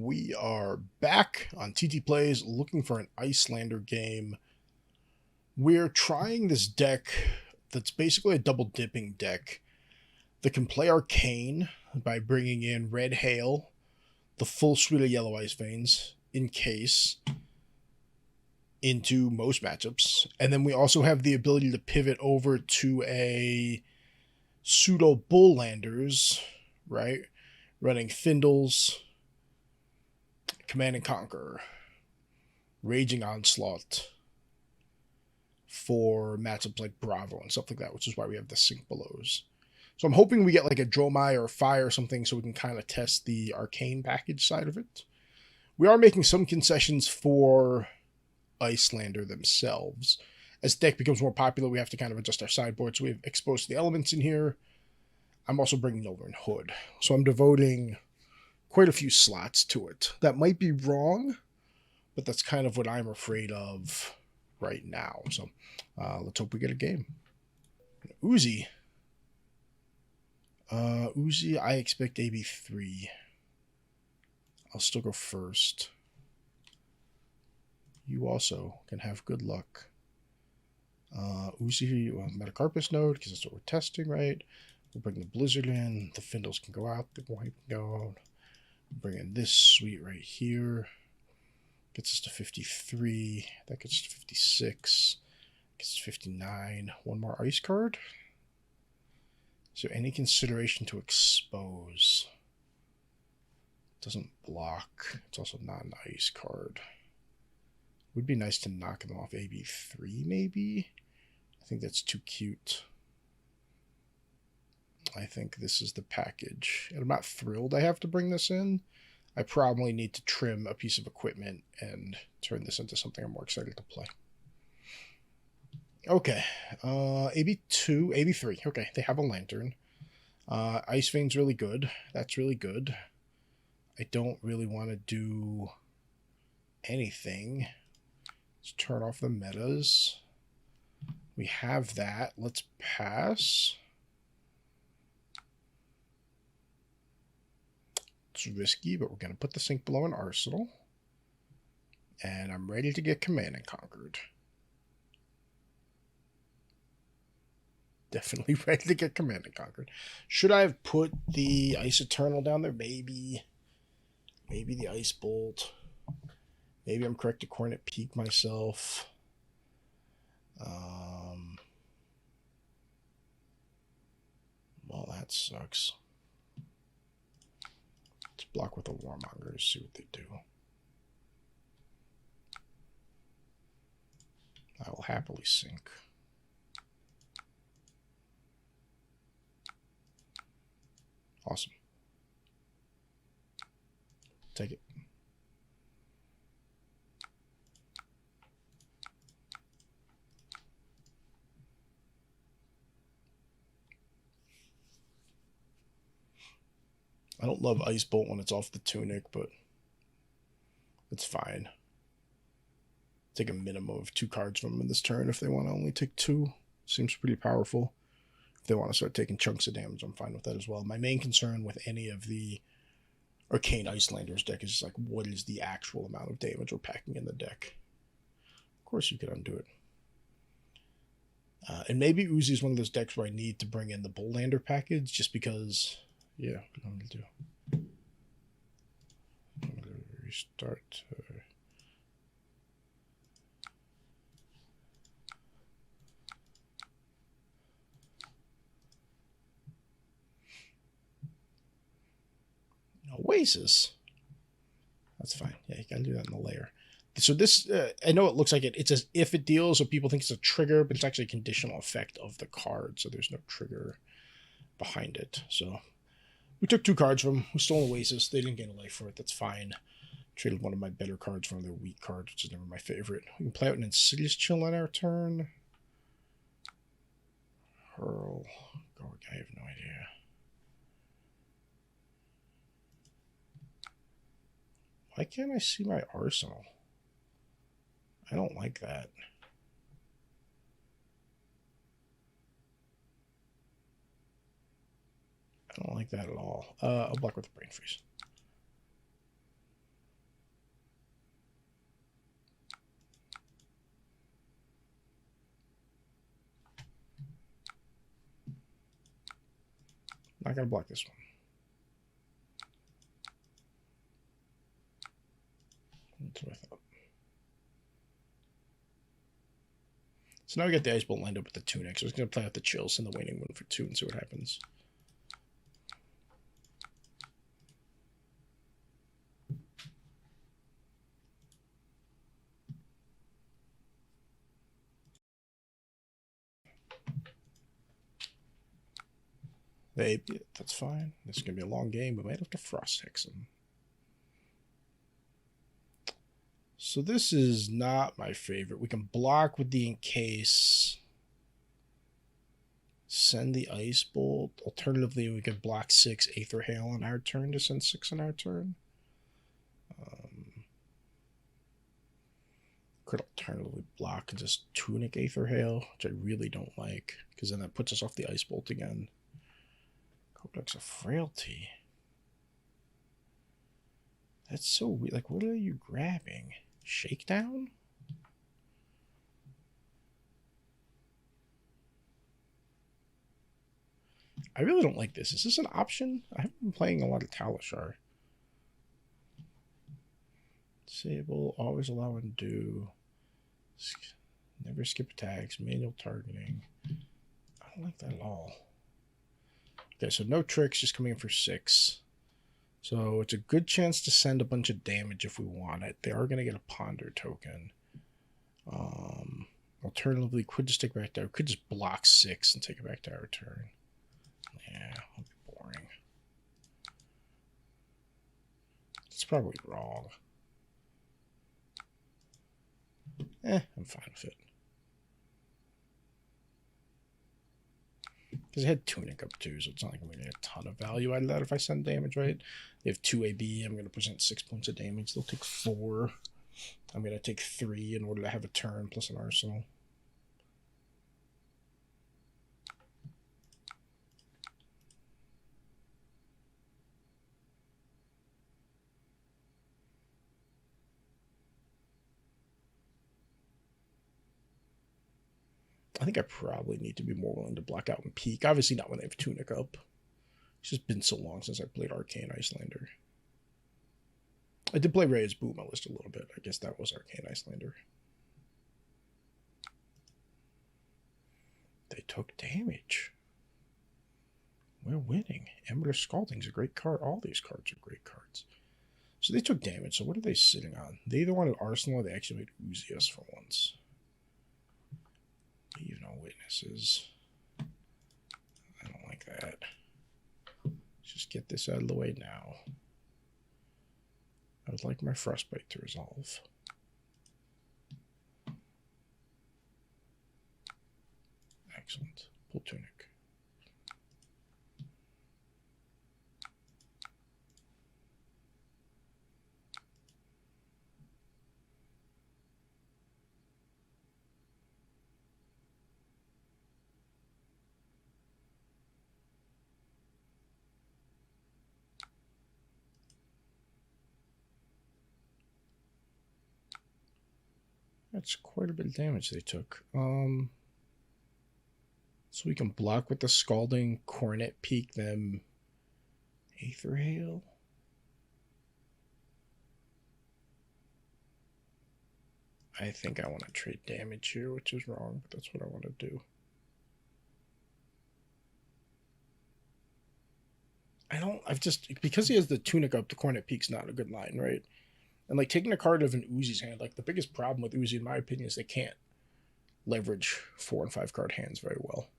We are back on TT Plays looking for an Iyslander game. We're trying this deck that's basically a double dipping deck that can play Arcane by bringing in Red Hail, the full suite of Yellow Ice Veins, Encase, into most matchups. And then we also have the ability to pivot over to a pseudo bullanders, right? Running Findles, Command and Conquer, Raging Onslaught for matchups like Bravo and stuff like that, which is why we have the Sink Belows. So I'm hoping we get like a Dromai or a Fire or something so we can kind of test the Arcane package side of it. We are making some concessions for Iyslander themselves. As the deck becomes more popular, we have to kind of adjust our sideboard. So we have exposed the elements in here. I'm also bringing over in Hood. So I'm devoting quite a few slots to it. That might be wrong, but that's kind of what I'm afraid of right now. So let's hope we get a game. Uzi. Uzi, I expect AB3. I'll still go first. You also can have good luck. Uzi, Metacarpus node, because that's what we're testing, right? We'll bring the Blizzard in. The Findles can go out. The White can go out. Bring in this suite right here. Gets us to 53. That gets us to 56. Gets us to 59. One more ice card. Is there any consideration to expose? Doesn't block. It's also not an ice card. Would be nice to knock them off AB3 maybe. I think that's too cute. I think this is the package. And I'm not thrilled I have to bring this in. I probably need to trim a piece of equipment and turn this into something I'm more excited to play. Okay. AB2, AB3. Okay, they have a lantern. Ice Vein's really good. That's really good. I don't really want to do anything. Let's turn off the metas. We have that. Let's pass. It's risky, but we're going to put the Sink Below in Arsenal. And I'm ready to get Command and Conquered. Definitely ready to get Command and Conquered. Should I have put the Ice Eternal down there? Maybe. Maybe the Ice Bolt. Maybe I'm correct to Cornet Peak myself. Well, that sucks. Let's block with a Warmonger to see what they do. I will happily sink. Awesome. Take it. I don't love Ice Bolt when it's off the Tunic, but it's fine. Take a minimum of 2 cards from them in this turn if they want to only take 2. Seems pretty powerful. If they want to start taking chunks of damage, I'm fine with that as well. My main concern with any of the Arcane Icelanders deck is just like, what is the actual amount of damage we're packing in the deck? Of course you could undo it. And maybe Uzi is one of those decks where I need to bring in the Bullander package just because... Yeah, I'm going to do. I'm going to restart. Oasis. That's fine. Yeah, you got to do that in the layer. So this, I know it looks like it's as if it deals, so people think it's a trigger, but it's actually a conditional effect of the card, so there's no trigger behind it. So... we took 2 cards from them. We stole Oasis. They didn't get a life for it. That's fine. Traded one of my better cards for their weak card, which is never my favorite. We can play out an Insidious Chill on our turn. Hurl. Gorg, I have no idea. Why can't I see my arsenal? I don't like that. I don't like that at all. I'll block with the Brain Freeze. not going to block this one. That's what I thought. So now we got the Ice Bolt lined up with the Tunic. So I was going to play out the Chills and the Waning Wind for 2 and see what happens. That's fine. This is going to be a long game. We might have to Frost Hex him. So this is not my favorite. We can block with the encase. Send the Ice Bolt. Alternatively, we could block 6 Aether Hail on our turn to send 6 on our turn. Could alternatively block and just Tunic Aether Hail, which I really don't like, because then that puts us off the Ice Bolt again. Codex of Frailty. That's so weird. Like, what are you grabbing? Shakedown? I really don't like this. Is this an option? I haven't been playing a lot of Talishar. Disable, always allow undo. Never skip attacks, manual targeting. I don't like that at all. Okay, so no tricks, just coming in for 6. So it's a good chance to send a bunch of damage if we want it. They are going to get a Ponder token. Alternatively, could just take it back there. Could just block 6 and take it back to our turn. Yeah, that'll be boring. It's probably wrong. I'm fine with it. Because it had Tunic up too, so it's not like I'm going to get a ton of value out of that if I send damage, right? They have 2 AB. I'm going to present 6 points of damage. They'll take 4. I'm going to take 3 in order to have a turn plus an arsenal. I think I probably need to be more willing to block out and peek. Obviously not when they have Tunic up. It's just been so long since I played Arcane Icelander. I did play Ray's Boom my list a little bit. I guess that was Arcane Icelander. They took damage. We're winning. Ember Scalding's a great card. All these cards are great cards. So they took damage. So what are they sitting on? They either wanted Arsenal or they actually made Uzi us for once. Leave no witnesses. I don't like that. Let's just get this out of the way now. I would like my Frostbite to resolve. Excellent. Pull Tunic. That's quite a bit of damage they took. So we can block with the Scalding, Coronet Peak, them Aether Hail. I think I want to trade damage here, which is wrong, but that's what I want to do. Because he has the Tunic up, the Coronet Peak's not a good line, right? And like taking a card of an Uzi's hand, like the biggest problem with Uzi, in my opinion, is they can't leverage 4 and 5 card hands very well.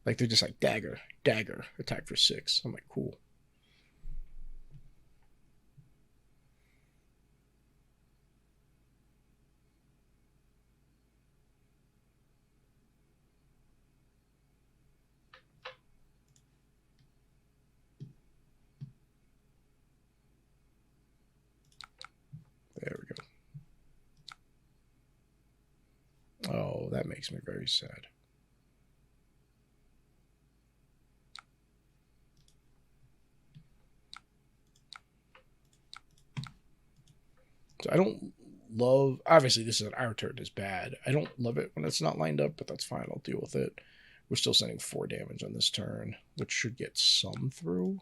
Like they're just like dagger, dagger, attack for 6. I'm like, cool. There we go. Oh, that makes me very sad. So I don't love, obviously this is an our turn is bad. I don't love it when it's not lined up, but that's fine. I'll deal with it. We're still sending 4 damage on this turn, which should get some through.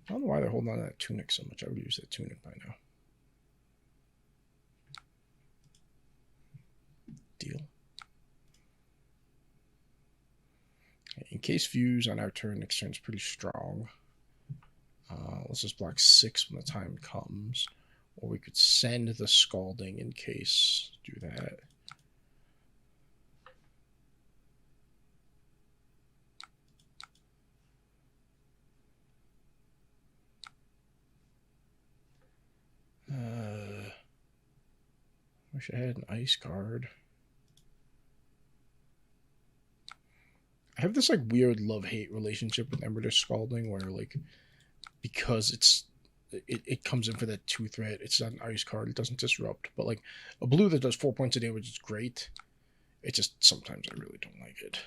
I don't know why they're holding on to that tunic so much. I would use that tunic by now. Deal. Encase Fuse on our turn. Next turn is pretty strong. Let's just block 6 when the time comes. Or we could send the Scalding in case. Do that. Wish I had an ice card. I have this like weird love-hate relationship with Ember Scalding where like because it comes in for that 2 threat, it's not an ice card, it doesn't disrupt, but like a blue that does 4 points of damage is great. It just sometimes I really don't like it.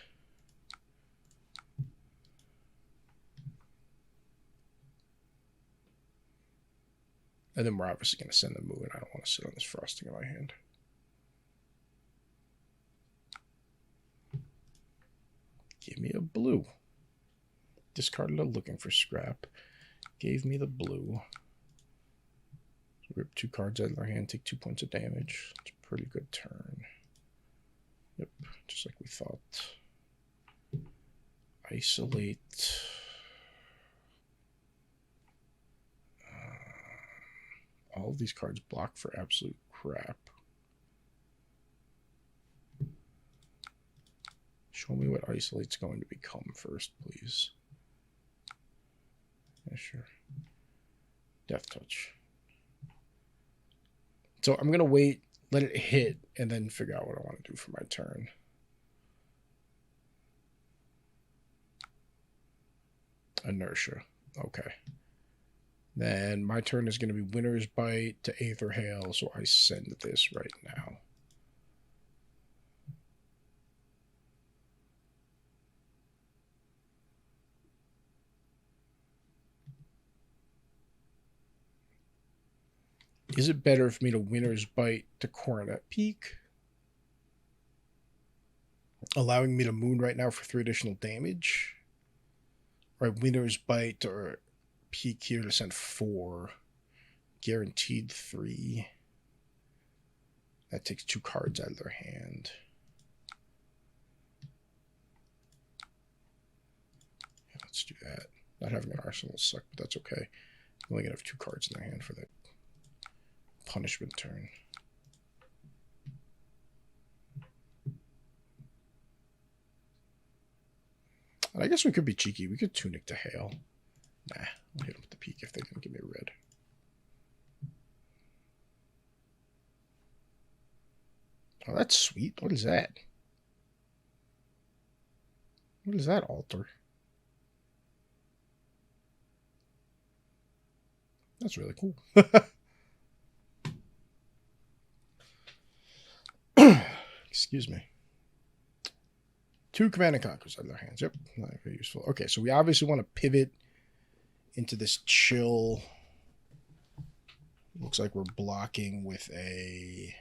And then we're obviously going to send the moon. I don't want to sit on this frosting in my hand. Give me a blue. Discarded a looking for scrap. Gave me the blue. Rip 2 cards out of their hand, take 2 points of damage. It's a pretty good turn. Yep, just like we thought. Isolate. All of these cards block for absolute crap. Show me what Isolate's going to become first, please. Yeah, sure. Death Touch. So I'm going to wait, let it hit, and then figure out what I want to do for my turn. Inertia. Okay. Then my turn is going to be Winter's Bite to Aether Hail, so I send this right now. Is it better for me to Winter's Bite to Coronet Peak? Allowing me to Moon right now for 3 additional damage? Or Winter's Bite or Peak here to send 4. Guaranteed 3. That takes 2 cards out of their hand. Yeah, let's do that. Not having an arsenal will suck, but that's okay. I'm only going to have 2 cards in their hand for that punishment turn. And I guess we could be cheeky. We could Tunic to Hail. Nah, I'll hit them with the Peak if they didn't give me a red. Oh, that's sweet. What is that? What is that altar? That's really cool. Excuse me. 2 Command and Conquers out of their hands. Yep, not very useful. Okay, so we obviously want to pivot into this chill. Looks like we're blocking with a...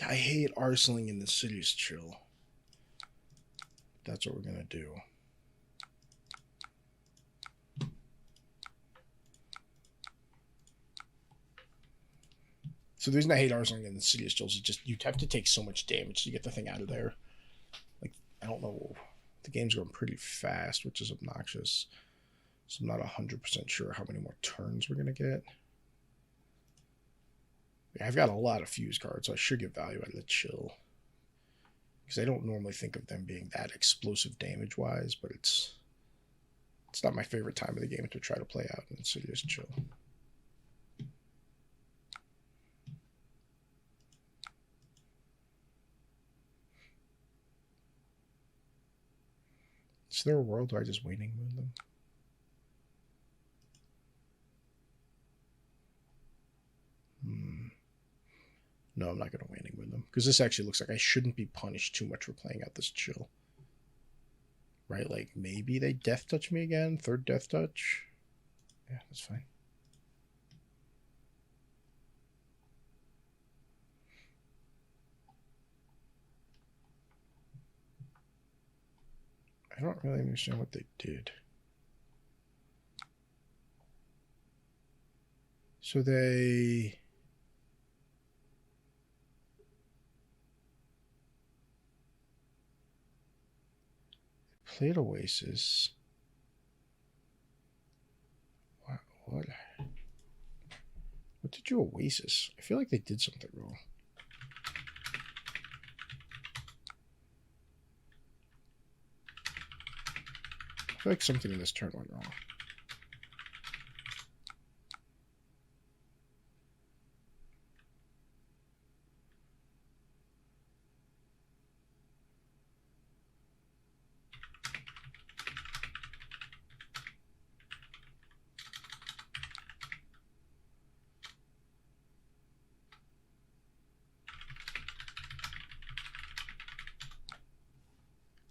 I hate arsenaling in the city's chill. That's what we're going to do. So the reason I hate arsenaling in the city's chill is just you have to take so much damage to get the thing out of there. Like, I don't know. The game's going pretty fast, which is obnoxious. So I'm not 100% sure how many more turns we're going to get. Yeah, I've got a lot of fuse cards, so I should get value out of the chill. Because I don't normally think of them being that explosive damage-wise, but it's not my favorite time of the game to try to play out in Insidious Chill. Is there a world where I just Waning Moon them? No, I'm not going to waning with them. Because this actually looks like I shouldn't be punished too much for playing out this chill. Right? Like, maybe they death touch me again. Third death touch. Yeah, that's fine. I don't really understand what they did. So they played Oasis. What? What did you Oasis? I feel like they did something wrong. I feel like something in this turn went wrong.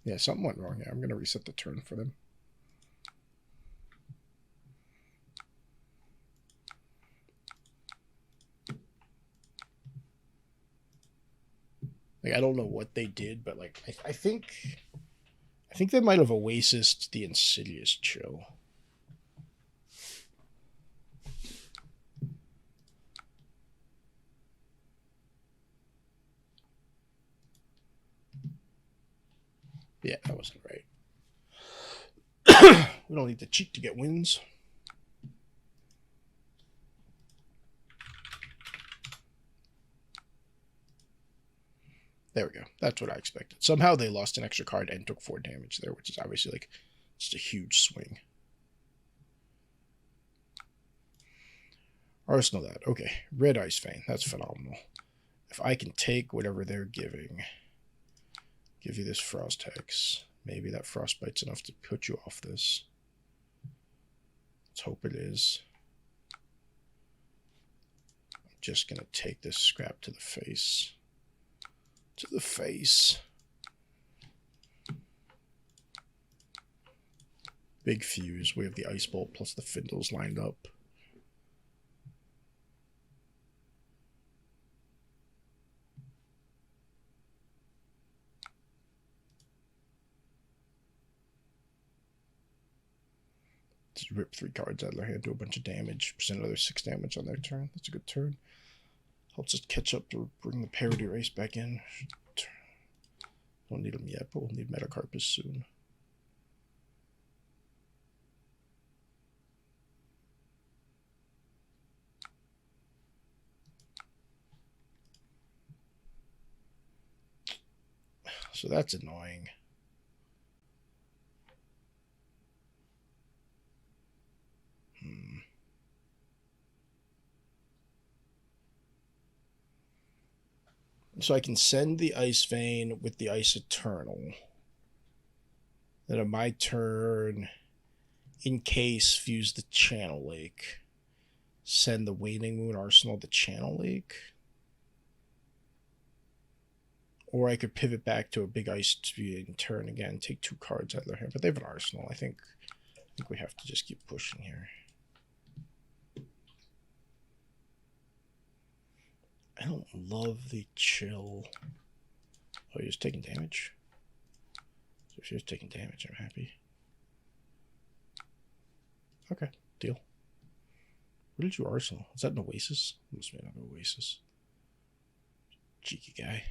Yeah, something went wrong here. I'm going to reset the turn for them. Like, I don't know what they did, but like I think they might have Oasis the Insidious Chill. Yeah, that wasn't right. We don't need to cheat to get wins. There we go. That's what I expected. Somehow they lost an extra card and took 4 damage there, which is obviously like just a huge swing. Arsenal that. Okay. Red Ice Vein. That's phenomenal. If I can take whatever they're giving, give you this Frost Hex. Maybe that Frostbite's enough to put you off this. Let's hope it is. I'm just going to take this scrap to the face. To the face. Big fuse. We have the Ice Bolt plus the Findles lined up. Just rip 3 cards out of their hand, do a bunch of damage, present another 6 damage on their turn. That's a good turn. Helps us catch up to bring the parity race back in. Don't need them yet, but we'll need Metacarpus soon. So that's annoying. So I can send the Ice Vein with the Ice Eternal. Then on my turn, encase, fuse the Channel Lake. Send the Waning Moon Arsenal the Channel Lake. Or I could pivot back to a big Ice in turn again, take 2 cards out of their hand. But they have an Arsenal. I think we have to just keep pushing here. I don't love the chill. Oh, you're just taking damage? So if you're just taking damage, I'm happy. Okay, deal. What did you Arsenal? Is that an Oasis? Must be another Oasis. Cheeky guy.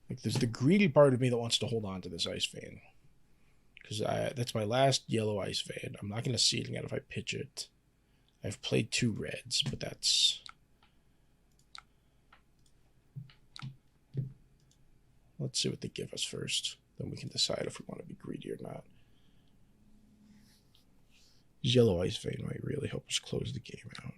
Like, there's the greedy part of me that wants to hold on to this Ice Vein. Because that's my last yellow Ice Vein. I'm not going to see it again if I pitch it. I've played 2 reds, but that's... Let's see what they give us first. Then we can decide if we want to be greedy or not. This yellow Ice Vein might really help us close the game out.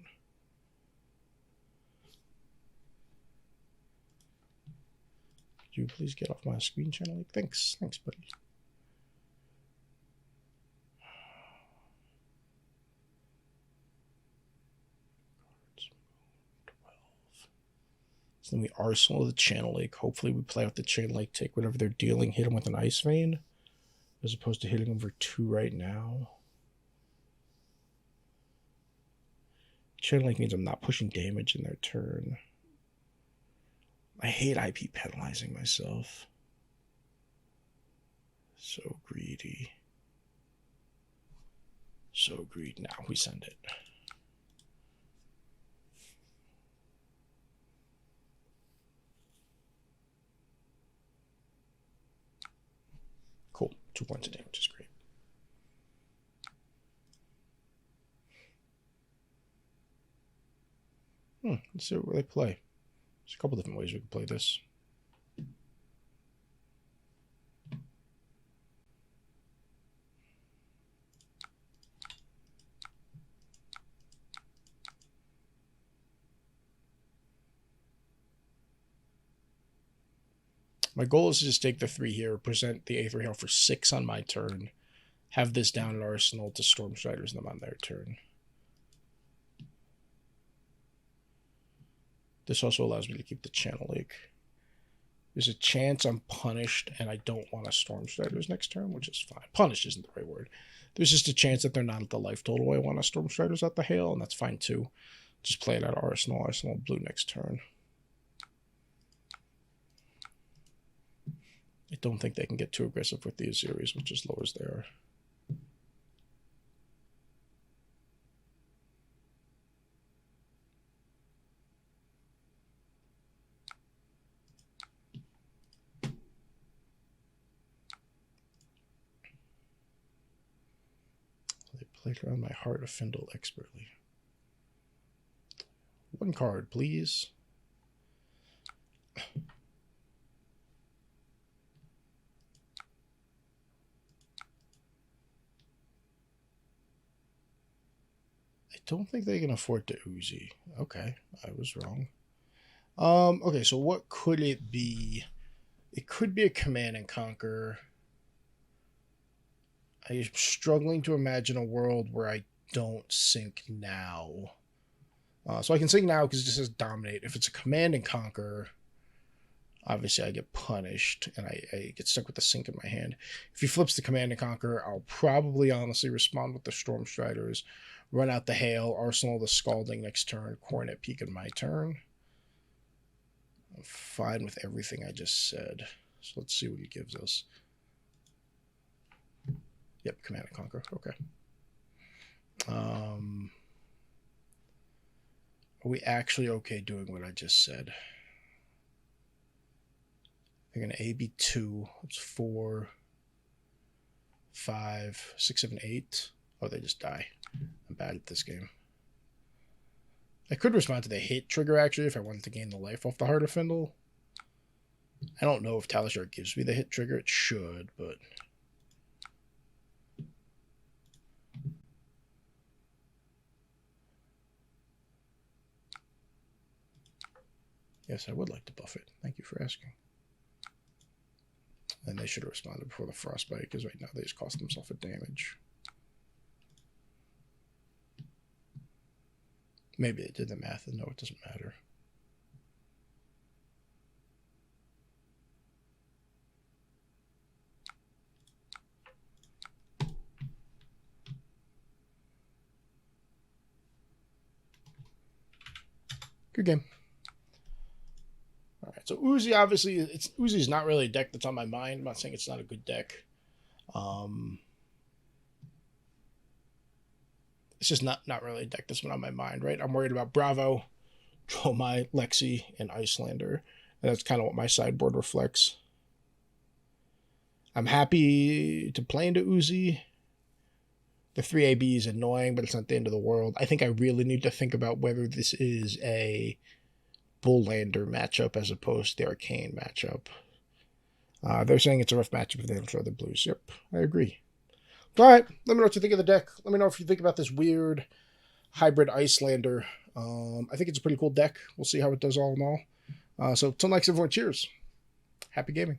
Could you please get off my screen, Channel? Thanks. Thanks, buddy. So then we Arsenal the Channel Lake. Hopefully we play out the Chain Lake, take whatever they're dealing, hit them with an Ice Vein, as opposed to hitting them for 2 right now. Chain Lake means I'm not pushing damage in their turn. I hate IP penalizing myself. So greedy. So greedy. Now we send it. Cool. 2 points of damage is great. Let's see what they play. There's a couple different ways we can play this. My goal is to just take the 3 here, present the A3 Hail for 6 on my turn, have this down at Arsenal to Storm Striders them on their turn. This also allows me to keep the Channel Lake. There's a chance I'm punished and I don't want to Storm Striders next turn, which is fine. Punished isn't the right word. There's just a chance that they're not at the life total I want to Storm Striders at the Hail, and that's fine too. Just play it at Arsenal. Arsenal blue next turn. I don't think they can get too aggressive with the Uzuris, which is low as they are. They played around my Heart of Findle expertly. 1 card, please. I don't think they can afford to Uzi. Okay, I was wrong. Okay, so what could it be? It could be a Command and Conquer. I'm struggling to imagine a world where I don't sink now. So I can sink now because it just says Dominate. If it's a Command and Conquer, obviously I get punished and I get stuck with the sink in my hand. If he flips the Command and Conquer, I'll probably honestly respond with the Storm Striders, run out the Hail, Arsenal the Scalding next turn, Coronet Peak in my turn. I'm fine with everything I just said. So let's see what he gives us. Yep, Command and Conquer. Okay. Are we actually okay doing what I just said? They're going to AB2. It's 4, 5, 6, 7, 8. Oh, they just die. I'm bad at this game. I could respond to the hit trigger, actually, if I wanted to gain the life off the Heart of Findle. I don't know if Talishar gives me the hit trigger. It should, but... Yes, I would like to buff it. Thank you for asking. And they should have responded before the Frostbite, because right now they just cost themselves a damage. Maybe they did the math and no, it doesn't matter. Good game. All right, so Uzi, obviously, Uzi's not really a deck that's on my mind. I'm not saying it's not a good deck. It's just not really a deck that's been on my mind, right? I'm worried about Bravo, Dromai, Lexi, and Isylander. And that's kind of what my sideboard reflects. I'm happy to play into Uzi. The 3 AB is annoying, but it's not the end of the world. I think I really need to think about whether this is a bullander matchup as opposed to the Arcane matchup. They're saying it's a rough matchup if they don't show the blues. Yep, I agree. All right, let me know what you think of the deck. Let me know if you think about this weird hybrid Isylander. I think it's a pretty cool deck. We'll see how it does all in all. So till next, everyone, cheers. Happy gaming.